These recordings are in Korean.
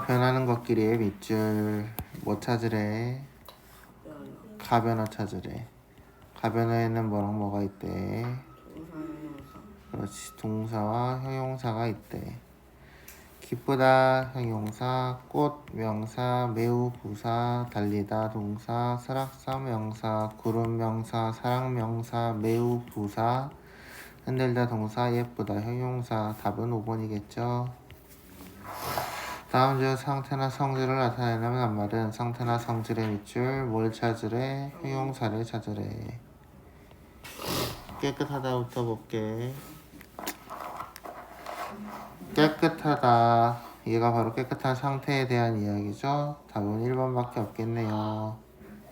변하는 것끼리의 밑줄 뭐 찾으래? 가변어 찾으래. 가변어에는 뭐랑 뭐가 있대? 그렇지, 동사와 형용사가 있대. 기쁘다 형용사, 꽃 명사, 매우 부사, 달리다 동사, 설악산 명사, 구름 명사, 사랑 명사, 매우 부사, 흔들다 동사, 예쁘다 형용사. 답은 5번이겠죠. 다음 중 상태나 성질을 나타내는 낱말은 상태나 성질의 밑줄 뭘 찾으래? 형용사를 찾으래. 깨끗하다부터 볼게. 깨끗하다. 얘가 바로 깨끗한 상태에 대한 이야기죠. 답은 1번밖에 없겠네요.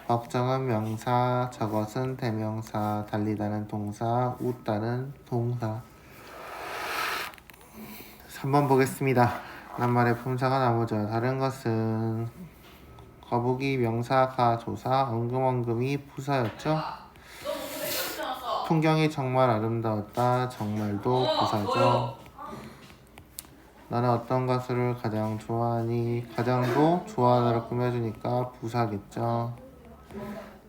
걱정은 명사, 저것은 대명사, 달리다는 동사, 웃다는 동사. 3번 보겠습니다. 낱말의 품사가 나오죠. 다른 것은 거북이 명사가 조사, 엉금엉금이 부사였죠. 풍경이 정말 아름다웠다. 정말도 부사죠. 너는 어떤 가수를 가장 좋아하니? 가장도 좋아하다로 꾸며주니까 부사겠죠.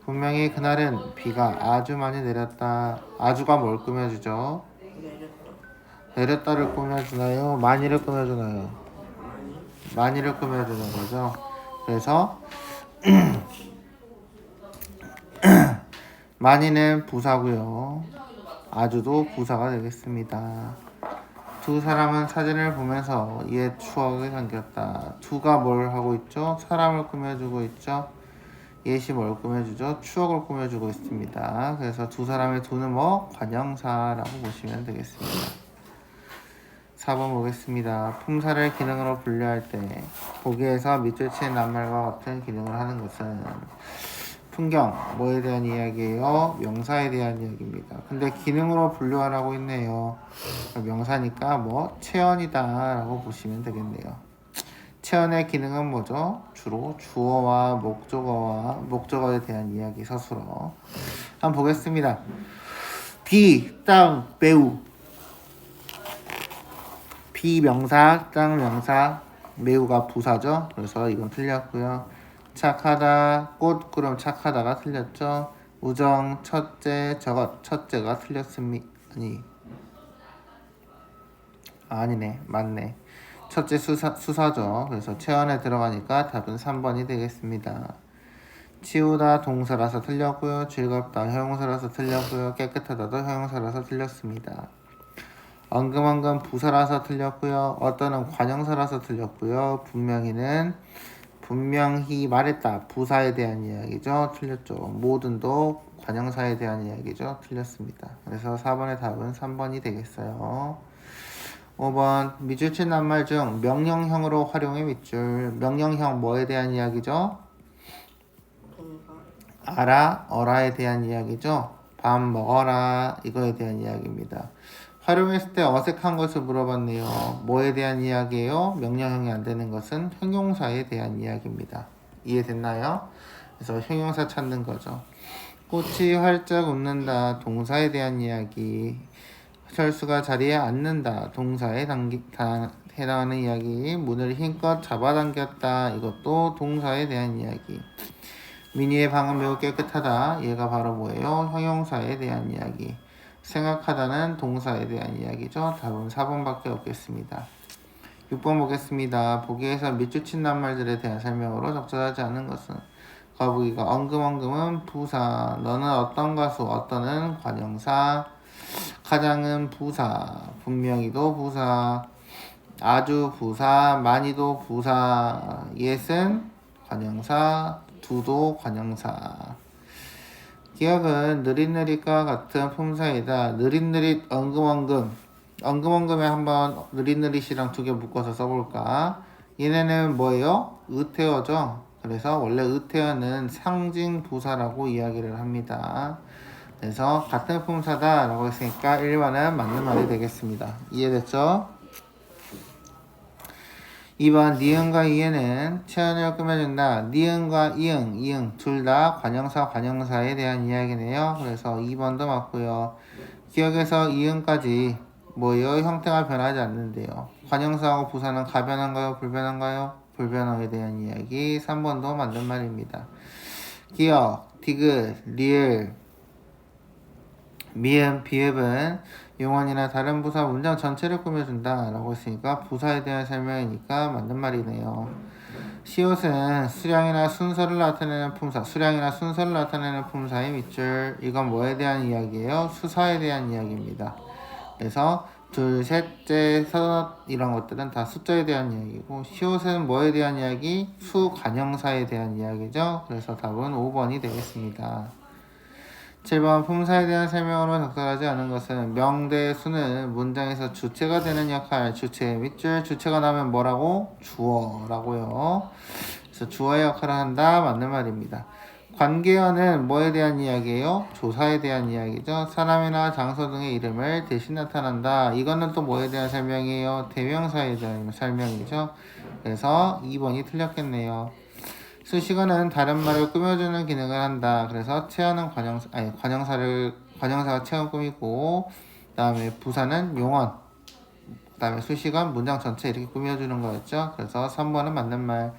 분명히 그날은 비가 아주 많이 내렸다. 아주가 뭘 꾸며주죠? 내렸다를 꾸며주나요? 많이를 꾸며주나요? 많이를 꾸며주는 거죠. 그래서 많이는 부사고요. 아주도 부사가 되겠습니다. 두 사람은 사진을 보면서 옛 추억이 생겼다. 두가 뭘 하고 있죠? 사람을 꾸며주고 있죠. 옛이 뭘 꾸며주죠? 추억을 꾸며주고 있습니다. 그래서 두 사람의 두는 뭐? 관형사라고 보시면 되겠습니다. 4번 보겠습니다. 품사를 기능으로 분류할 때 보기에서 밑줄 친 낱말과 같은 기능을 하는 것은 풍경, 뭐에 대한 이야기예요? 명사에 대한 이야기입니다. 근데 기능으로 분류하라고 있네요. 명사니까 뭐 체언이다 라고 보시면 되겠네요. 체언의 기능은 뭐죠? 주로 주어와 목적어에 대한 이야기 서술어. 한번 보겠습니다. 비, 땅, 매우. 비 명사, 땅 명사, 매우가 부사죠. 그래서 이건 틀렸고요. 착하다, 꽃, 구름 착하다가 틀렸죠. 우정, 첫째, 저것, 첫째가 틀렸습니다. 아니네, 맞네. 첫째 수사죠. 그래서 체언에 들어가니까 답은 3번이 되겠습니다. 치우다 동사라서 틀렸고요. 즐겁다 형용사라서 틀렸고요. 깨끗하다도 형용사라서 틀렸습니다. 엉금엉금 부사라서 틀렸고요. 어떤은 관형사라서 틀렸고요. 분명히 말했다 부사에 대한 이야기죠. 틀렸죠. 모든도 관형사에 대한 이야기죠. 틀렸습니다. 그래서 4번의 답은 3번이 되겠어요. 5번 밑줄친 낱말 중 명령형으로 활용해 밑줄. 명령형 뭐에 대한 이야기죠? 알아, 어라에 대한 이야기죠. 밥 먹어라 이거에 대한 이야기입니다. 활용했을 때 어색한 것을 물어봤네요. 뭐에 대한 이야기예요? 명령형이 안 되는 것은 형용사에 대한 이야기입니다. 이해됐나요? 그래서 형용사 찾는 거죠. 꽃이 활짝 웃는다 동사에 대한 이야기. 철수가 자리에 앉는다 동사에 해당하는 이야기. 문을 힘껏 잡아당겼다 이것도 동사에 대한 이야기. 미니의 방은 매우 깨끗하다 얘가 바로 뭐예요? 형용사에 대한 이야기. 생각하다는 동사에 대한 이야기죠. 답은 4번밖에 없겠습니다. 6번 보겠습니다. 보기에서 밑줄 친 낱말들에 대한 설명으로 적절하지 않은 것은 거북이가 엉금엉금은 부사, 너는 어떤 가수, 어떤은 관형사, 가장은 부사, 분명히도 부사, 아주 부사, 많이도 부사, 옛은 관형사, 두도 관형사. 기억은 느릿느릿과 같은 품사이다. 느릿느릿, 엉금엉금. 엉금엉금에 한번 느릿느릿이랑 두 개 묶어서 써볼까? 얘네는 뭐예요? 의태어죠. 그래서 원래 의태어는 상징 부사라고 이야기를 합니다. 그래서 같은 품사다 라고 했으니까 1번은 맞는 말이 되겠습니다. 이해됐죠? 2번 니은과 이응은 체언을 꾸며준다. 니은과 이응 둘 다 관형사에 대한 이야기네요. 그래서 2번도 맞고요. 기억에서 이응까지 뭐예요? 형태가 변하지 않는데요. 관형사하고 부사는 가변한가요? 불변한가요? 불변어에 대한 이야기. 3번도 맞는 말입니다. 기억, 디귿, 리을, 미음, 비읍은 용언이나 다른 부사 문장 전체를 꾸며준다 라고 했으니까 부사에 대한 설명이니까 맞는 말이네요. 시옷은 수량이나 순서를 나타내는 품사, 수량이나 순서를 나타내는 품사의 밑줄. 이건 뭐에 대한 이야기예요? 수사에 대한 이야기입니다. 그래서 둘, 셋째, 섯 이런 것들은 다 숫자에 대한 이야기고, 시옷은 뭐에 대한 이야기? 수관형사에 대한 이야기죠. 그래서 답은 5번이 되겠습니다. 7번 품사에 대한 설명으로 적절하지 않은 것은 명대수는 문장에서 주체가 되는 역할, 주체의 밑줄, 주체가 나면 뭐라고? 주어라고요. 그래서 주어의 역할을 한다. 맞는 말입니다. 관계어는 뭐에 대한 이야기예요? 조사에 대한 이야기죠. 사람이나 장소 등의 이름을 대신 나타난다. 이거는 또 뭐에 대한 설명이에요? 대명사에 대한 설명이죠. 그래서 2번이 틀렸겠네요. 수식어는 다른 말을 꾸며주는 기능을 한다. 그래서 채어는 관형사가 채어 꾸미고, 그 다음에 부사는 용언, 그 다음에 수식어는 문장 전체 이렇게 꾸며주는 거였죠. 그래서 3번은 맞는 말.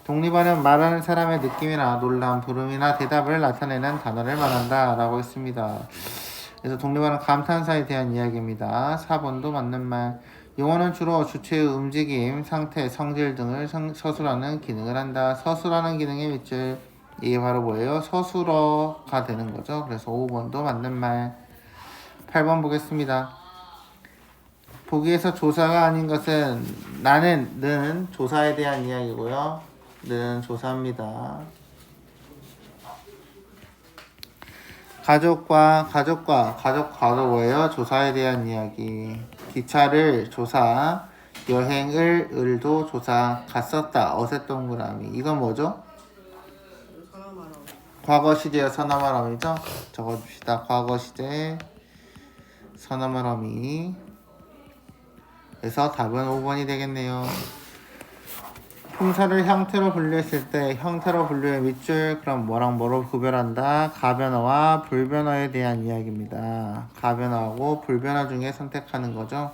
독립어는 말하는 사람의 느낌이나 놀람, 부름이나 대답을 나타내는 단어를 말한다 라고 했습니다. 그래서 독립어는 감탄사에 대한 이야기입니다. 4번도 맞는 말. 용어는 주로 주체의 움직임, 상태, 성질 등을 서술하는 기능을 한다. 서술하는 기능의 밑줄. 이게 바로 뭐예요? 서술어가 되는 거죠. 그래서 5번도 맞는 말. 8번 보겠습니다. 보기에서 조사가 아닌 것은 나는 조사에 대한 이야기고요. 는 조사입니다. 가족과도 뭐예요? 조사에 대한 이야기. 기차를 조사, 여행을 을도 조사, 갔었다, 어셋 동그라미. 이건 뭐죠? 과거 시제의 서너말 어미죠? 적어줍시다. 과거 시제 서너말 어미. 그래서 답은 5번이 되겠네요. 품사를 형태로 분류했을 때 형태로 분류의 밑줄, 그럼 뭐랑 뭐로 구별한다? 가변어와 불변어에 대한 이야기입니다. 가변어하고 불변어 중에 선택하는 거죠.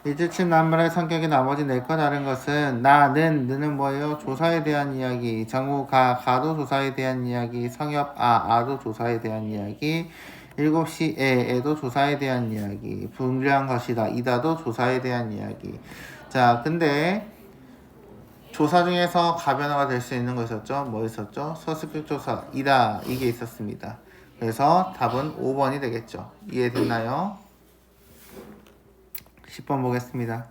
일주침 낱말의 성격이 나머지 넷과 다른 것은 너는 뭐예요? 조사에 대한 이야기. 정우 가도 조사에 대한 이야기. 성엽 아도 조사에 대한 이야기. 7시 애도 조사에 대한 이야기. 분류한 것이다 이다도 조사에 대한 이야기. 자, 근데 조사 중에서 가변어가 될 수 있는 거 있었죠? 뭐 있었죠? 서술격 조사 이다, 이게 있었습니다. 그래서 답은 5번이 되겠죠. 이해됐나요? 10번 보겠습니다.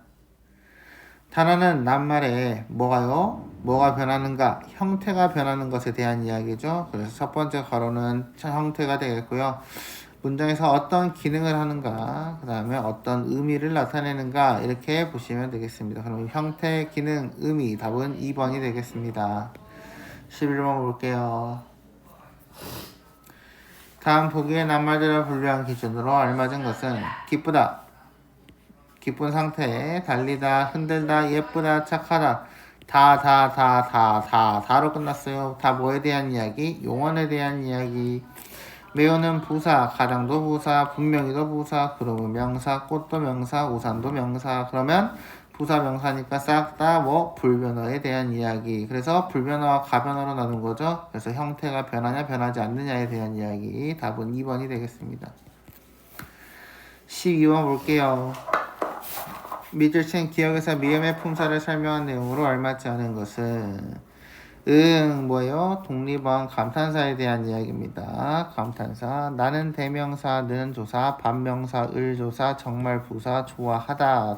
단어는 낱말에 뭐가 변하는가? 형태가 변하는 것에 대한 이야기죠. 그래서 첫 번째 가로는 형태가 되겠고요. 문장에서 어떤 기능을 하는가, 그 다음에 어떤 의미를 나타내는가, 이렇게 보시면 되겠습니다. 그럼 형태, 기능, 의미, 답은 2번이 되겠습니다. 11번 볼게요. 다음 보기의 낱말들을 분류한 기준으로 알맞은 것은 기쁘다, 기쁜 상태, 달리다, 흔들다, 예쁘다, 착하다. 다로 끝났어요. 다 뭐에 대한 이야기? 용언에 대한 이야기. 매우는 부사, 가장도 부사, 분명히도 부사, 그러면 명사, 꽃도 명사, 우산도 명사. 그러면 부사 명사니까 싹 다 불변어에 대한 이야기. 그래서 불변어와 가변어로 나눈 거죠. 그래서 형태가 변하냐 변하지 않느냐에 대한 이야기. 답은 2번이 되겠습니다. 12번 볼게요. 밑줄친 기억에서 미음의 품사를 설명한 내용으로 알맞지 않은 것은 뭐예요? 독립어원 감탄사에 대한 이야기입니다. 감탄사. 나는 대명사, 는 조사, 반명사, 을 조사, 정말 부사, 좋아하다.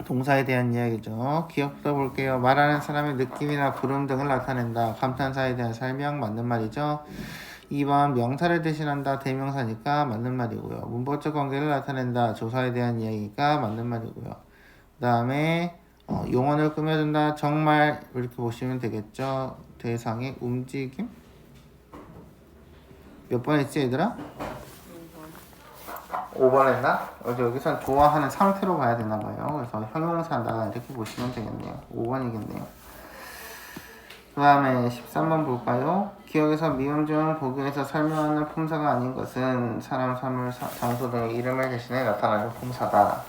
동사에 대한 이야기죠. 기억부터 볼게요. 말하는 사람의 느낌이나 부름 등을 나타낸다. 감탄사에 대한 설명, 맞는 말이죠. 2번 명사를 대신한다. 대명사니까 맞는 말이고요. 문법적 관계를 나타낸다. 조사에 대한 이야기가 맞는 말이고요. 그 다음에 용언을 꾸며준다. 정말 이렇게 보시면 되겠죠. 대상의 움직임? 몇 번 했지 얘들아? 5번 했나? 여기선 좋아하는 상태로 봐야 되나봐요. 그래서 형용사다 이렇게 보시면 되겠네요. 5번이겠네요. 그 다음에 13번 볼까요? 기억에서 미음 중 보기에서 설명하는 품사가 아닌 것은 사람, 사물, 장소 등의 이름을 대신해 나타나는 품사다.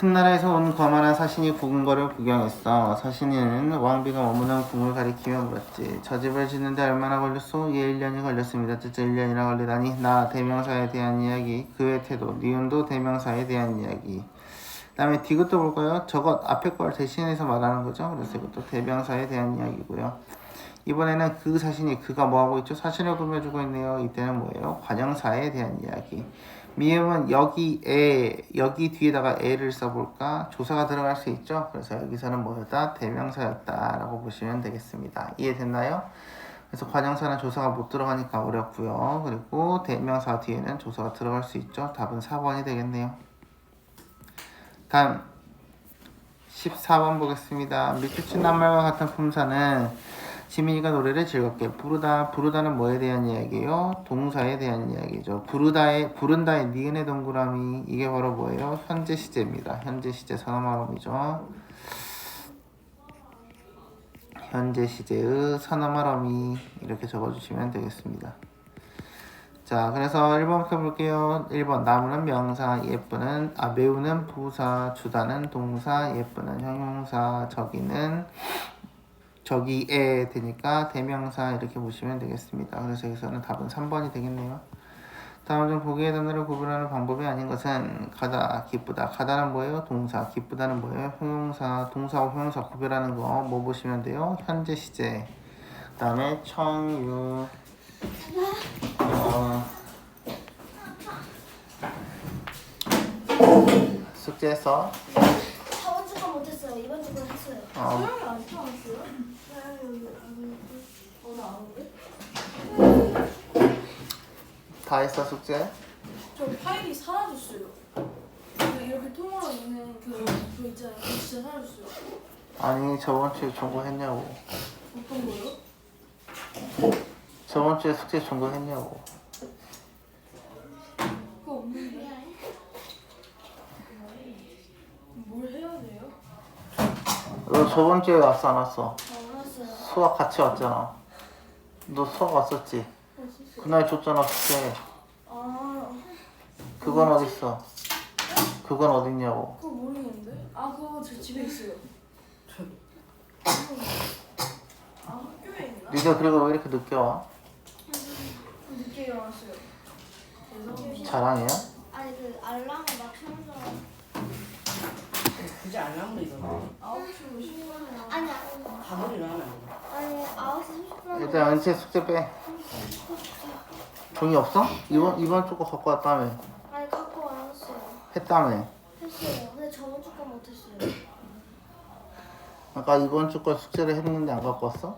큰 나라에서 온 거만한 사신이 굵은 거를 구경했어. 사신이는 왕비가 머무는 궁을 가리키며 물었지. 저 집을 짓는데 얼마나 걸렸소? 예, 1년이 걸렸습니다. 진짜 1년이나 걸리다니. 나 대명사에 대한 이야기, 그의 태도, 니은도 대명사에 대한 이야기. 그 다음에 디귿도 볼까요? 저것 앞에 걸 대신해서 말하는 거죠. 그래서 이것도 대명사에 대한 이야기고요. 이번에는 그 사신이 그가 뭐하고 있죠? 사신을 꾸며주고 있네요. 이때는 뭐예요? 관형사에 대한 이야기. 미음은 여기 뒤에다가 에를 써볼까? 조사가 들어갈 수 있죠? 그래서 여기서는 뭐였다? 대명사였다 라고 보시면 되겠습니다. 이해됐나요? 그래서 관형사는 조사가 못 들어가니까 어렵고요. 그리고 대명사 뒤에는 조사가 들어갈 수 있죠? 답은 4번이 되겠네요. 다음 14번 보겠습니다. 밑줄 낱말과 같은 품사는 지민이가 노래를 즐겁게 부르다는 뭐에 대한 이야기예요? 동사에 대한 이야기죠. 부른다의 니은의 동그라미, 이게 바로 뭐예요? 현재 시제입니다. 현재 시제 선어말어미죠. 현재 시제의 선어말어미 이렇게 적어주시면 되겠습니다. 자, 그래서 1번부터 볼게요. 1번 나무는 명사, 예쁘는 매우는 부사, 주다는 동사, 예쁘는 형용사, 저기에 되니까 대명사 이렇게 보시면 되겠습니다. 그래서 여기서는 답은 3번이 되겠네요. 다음 중 보기의 단어를 구분하는 방법이 아닌 것은 가다, 기쁘다. 가다는 뭐예요? 동사. 기쁘다는 뭐예요? 형용사. 동사와 형용사 구별하는 거 뭐 보시면 돼요? 현재 시제. 그 다음에 청유 숙제했어? 4번 주간 못했어요. 2번 주간 했어요. 소영이 안 타왔어요? 나 아는데? 다 했어 숙제? 저 파일이 사라졌어요. 그 이렇게 통으로 있는 그거 있잖아요. 그거 진짜 사라졌어요. 아니 저번 주에 전공했냐고. 어떤 거요? 저번 주에 숙제 전공했냐고. 그거 없는데. 뭘 해야 돼요? 너 저번 주에 왔어 안 왔어? 안 왔어요. 수학 같이 왔잖아. 너 수학 왔었지? 그날 줬잖아 숙제. 아, 그건 어딨어? 그건 어딨냐고. 그거 모르겠는데. 아 그거 제 집에 있어요. 아 학교에 있나? 니가 그리고 왜 이렇게 늦게 와? 늦게 일어났어요. 죄송합니다. 자랑이야? 아니 그 알람을 맞춰서 굳이 알람도 일어나. 9시 50분에 아니 밥을 일어나면 아니 9시 30분. 일단 은채 숙제 빼. 종이 없어? 이번 주 거 갖고 왔다며. 아니 갖고 왔어요. 했다며. 했어요. 근데 저번 주간 못했어요. 아까 이번 주 거 숙제를 했는데 안 갖고 왔어?